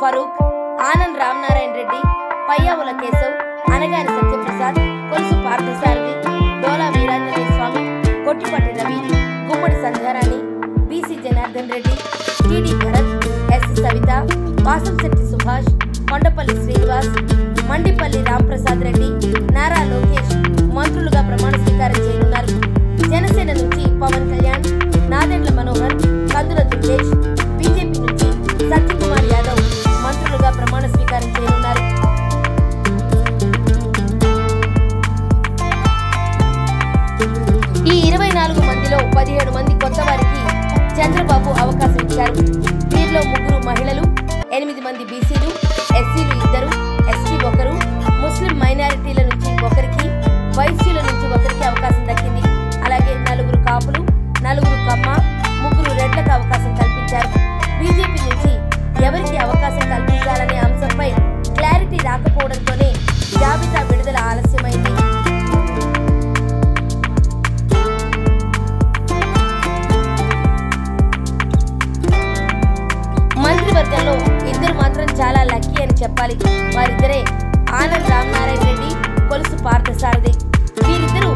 Farooq, Anand Ramanarayana Reddy, Payyavula Keshav, Anagani Satyaprasad, Kolusu Parthasarathy, Dola Veeranjaneya Swamy, Kottipati Ravi, Gummadi Sandhyarani, BC Janardhan Reddy, TD Bharat, S Savitha, Vasamsetti Subhash, Kondapalli Srinivas, Mandipalli Ramprasad Reddy, Nara Lokesh మంత్రులుగా ప్రమాణ స్వీకారం చేయనున్నారు. జనసేన నుంచి పవన్ కళ్యాణ్, నాదెండ్ల మనోహర్, కందుల దుర్గేష్, బీజేపీ నుంచి సత్యకుమార్ యాదవ్ మంత్రులుగా ప్రమాణ స్వీకారం చేయనున్నారు. ఈ 24 మందిలో 17 మంది కొత్త వారికి చంద్రబాబు అవకాశం ఇచ్చారు. వీరిలో 3 మహిళలు, 8 మంది బీసీలు, ఎస్సీలు 2, ఎస్టీ 1, ముస్లిం మైనారిటీల నుంచి 1కి, వైశ్యుల నుంచి 1కి అవకాశం దక్కింది. అలాగే 4 కాపులు, 4 కమ్మ, 3 రెడ్లకు అవకాశం కల్పించారు. బీజేపీ నుంచి ఎవరికి అవకాశం కల్పించాలనే అంశంపై క్లారిటీ రాకపోవడంతోనే జాబితా విడుదల ఆలస్యమైంది. మంత్రివర్గంలో 2 మాత్రం చాలా లక్కీ అని చెప్పాలి. వారిద్దరే ఆనంద్ రామనారాయణ రెడ్డి, కొలుసు పార్థసారథి. వీరిద్దరూ